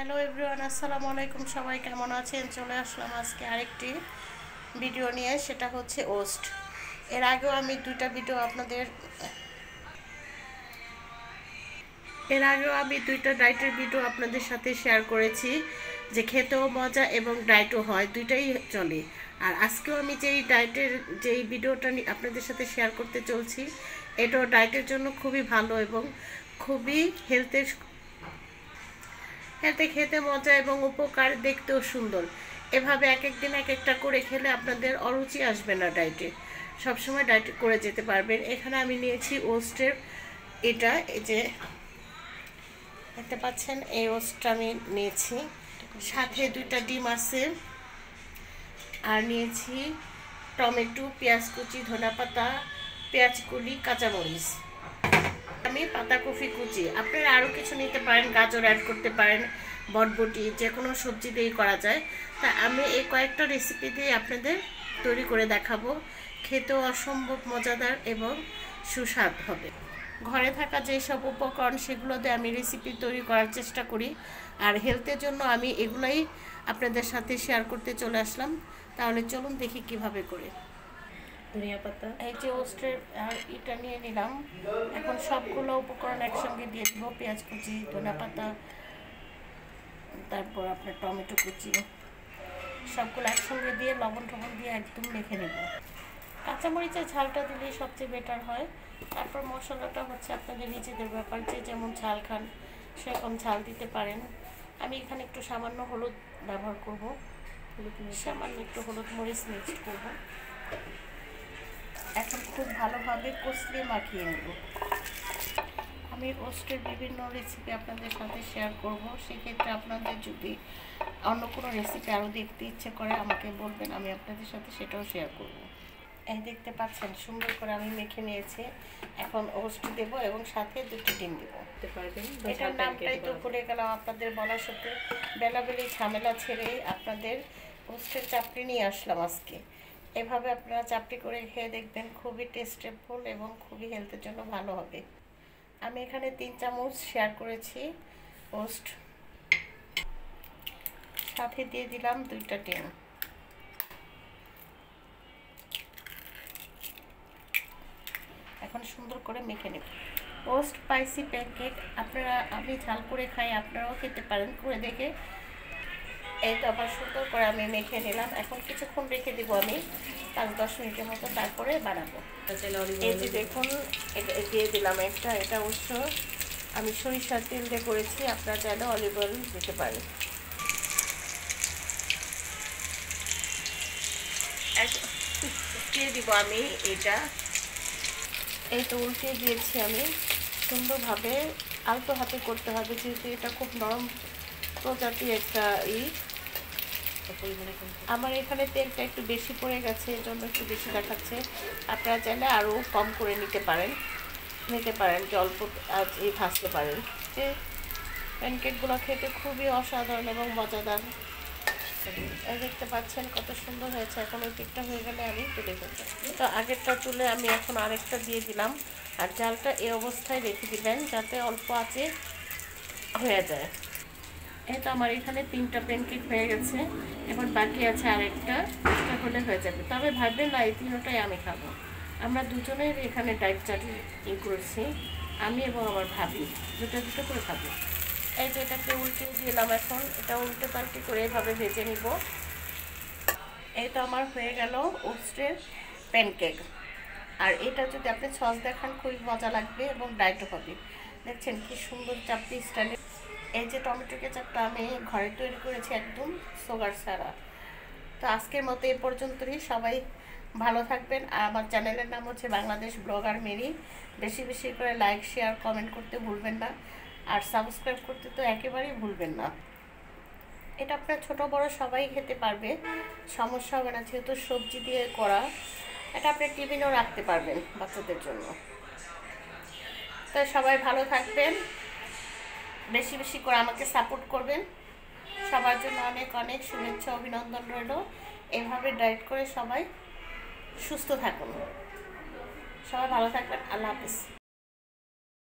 Hello everyone, আসসালামু আলাইকুম। সবাই কেমন আছেন? চলে আসলাম আজকে আরেকটি ভিডিও নিয়ে, সেটা হচ্ছে ওস্ট। এর আগেও আমি দুইটা ডায়েটের ভিডিও আপনাদের সাথে শেয়ার করেছি, যে খেতেও মজা এবং ডায়েটও হয়, দুইটাই চলে। আর আজকেও আমি যেই ভিডিওটা আপনাদের সাথে শেয়ার করতে চলছি, এটাও ডায়েটের জন্য খুবই ভালো এবং খুবই এতে খেতে মজা এবং উপকার, দেখতেও সুন্দর। এভাবে এক এক দিন এক একটা করে খেলে আপনাদের অরুচি আসবে না ডায়েটে, সবসময় ডায়েট করে যেতে পারবেন। এখানে আমি নিয়েছি ওস্টের এই যে দেখতে পাচ্ছেন, এই ওস্টটা আমি নিয়েছি, সাথে দুইটা ডিম আছে, আর নিয়েছি টমেটো, পেঁয়াজ কুচি, ধনেপাতা, পেঁয়াজ কুলি, কাঁচামরিচ, আমি পাতাকপি কুচি। আপনারা আরও কিছু নিতে পারেন, গাজর অ্যাড করতে পারেন, বটবটি, যে কোনো সবজি দিয়েই করা যায়। তা আমি এই কয়েকটা রেসিপি দিয়ে আপনাদের তৈরি করে দেখাবো। খেতেও অসম্ভব মজাদার এবং সুস্বাদ হবে। ঘরে থাকা যেসব উপকরণ, সেগুলো দিয়ে আমি রেসিপি তৈরি করার চেষ্টা করি, আর হেলথের জন্য আমি এগুলাই আপনাদের সাথে শেয়ার করতে চলে আসলাম। তাহলে চলুন দেখি কিভাবে করে। ধনিয়া পাতা, এই যে ওস্টের এটা নিয়ে নিলাম। এখন সবগুলো উপকরণ একসঙ্গে দিয়ে দেবো। পেঁয়াজ কুচি, ধনিয়া পাতা, তারপর আপনার টমেটো কুচি, সবগুলো একসঙ্গে দিয়ে লবণ দিয়ে একদম মেখে নেব। কাঁচামরিচের ঝালটা দিলেই সবচেয়ে বেটার হয়। তারপর মশলাটা হচ্ছে আপনাদের নিজেদের ব্যাপার, যে যেমন ঝাল খান সেরকম ঝাল দিতে পারেন। আমি এখানে একটু সামান্য হলুদ ব্যবহার করব, সামান্য একটু হলুদ মরিচ মিক্সড করব। এখন খুব ভালোভাবে কষলিয়ে মাখিয়ে নেব। আমি ওস্টের বিভিন্ন রেসিপি আপনাদের সাথে শেয়ার করব, সেক্ষেত্রে আপনাদের যদি অন্য কোনো রেসিপি আরও দেখতে ইচ্ছে করে আমাকে বলবেন, আমি আপনাদের সাথে সেটাও শেয়ার করব। এই দেখতে পাচ্ছেন, সুন্দর করে আমি মেখে নিয়েছি। এখন ওস্ট দেব এবং সাথে দুটো ডিম দেবো। এটার নামটাই তো ভুলে গেলাম আপনাদের বলার সাথে। বেলাবেলি ঝামেলা ছেড়ে আপনাদের ওস্টের চাপড়ি নিয়ে আসলাম আজকে। এভাবে আপনারা চাপটি করে খেয়ে দেখবেন, খুবই টেস্টেবল এবং খুবই হেলথের জন্য ভালো হবে। আমি এখানে 3 চামচ শেয়ার করেছি ওস্ট, সাথে দিয়ে দিলাম 2টা ডিম। এখন সুন্দর করে মেখে নেব। ওস্ট স্পাইসি প্যানকেক আপনারা, আমি ঝাল করে খাই, আপনারাও খেতে পারেন করে দেখে। এই তো আবার সুন্দর করে আমি মেখে নিলাম। এখন কিছুক্ষণ রেখে দিব আমি 5-10 মিনিটের মতো, তারপরে বানাবো। এই যে দেখুন, এটা দিয়ে দিলাম একটা। এটা অবশ্য আমি সরিষার তেল দিয়ে করেছি, আপনারা চাইলে অলিভ অয়েল দিতে পারেন। দিয়ে দিব আমি এটা। এই তো উল্টে দিয়েছি আমি সুন্দরভাবে। আলতো হাতে করতে হবে, যেহেতু এটা খুব নরম প্রজাতির একটা আমার এখানে তেলটা একটু বেশি পড়ে গেছে, এর জন্য একটু বেশি দেখাচ্ছে। আপনারা চাইলে আরও কম করে নিতে পারেন, যে অল্প ভাজতে পারেন। যে প্যানকেকগুলো খেতে খুবই অসাধারণ এবং মজাদার। এই দেখতে পাচ্ছেন কত সুন্দর হয়েছে। এখন ওই কেকটা হয়ে গেলে আমি তুলে ফেলবো। তো আগেরটা তুলে আমি এখন আরেকটা দিয়ে দিলাম। আর জালটা এই অবস্থায় রেখে দিবেন, যাতে অল্প আঁচে হয়ে যায়। এই তো আমার এখানে 3টা প্যানকেক হয়ে গেছে। এখন বাকি আছে আরেকটা, চেষ্টা করলে হয়ে যাবে। তবে ভাববেন না এই 3টাই আমি খাবো। আমরা দুজনের এখানে ডায়েট চার্ট করছি, আমি এবং আমার ভাবি দুটো করে খাবো। এই যে এটাকে উল্টে দিলাম। এখন এটা উল্টে পাল্টে করে এভাবে ভেজে নিব। এই তো আমার হয়ে গেল ওস্টের প্যানকেক। আর এটা যদি আপনি সস দেখান খুবই মজা লাগবে এবং ডায়েটও হবে। দেখছেন কি সুন্দর চাপটি স্টাইলে। এই যে টমেটো কেচাপটা আমি ঘরে তৈরি করেছি, একদম সুগার ছাড়া। তো আজকের মতো এই পর্যন্তই। সবাই ভালো থাকবেন। আর আমার চ্যানেলের নাম হচ্ছে বাংলাদেশ ব্লগার মেরি। বেশি বেশি করে লাইক, শেয়ার, কমেন্ট করতে ভুলবেন না। আর সাবস্ক্রাইব করতে তো একেবারেই ভুলবেন না। এটা আপনার ছোটো বড়ো সবাই খেতে পারবে, সমস্যা হবে না, যেহেতু সবজি দিয়ে করা। এটা আপনি টিফিনেও রাখতে পারবেন বাচ্চাদের জন্য। তো সবাই ভালো থাকবেন, বেশি বেশি করে আমাকে সাপোর্ট করবেন। সবার জন্য অনেক অনেক শুভেচ্ছা, অভিনন্দন রইল। এভাবে ডায়েট করে সবাই সুস্থ থাকুন। সবাই ভালো থাকবেন। আল্লাহ হাফিজ।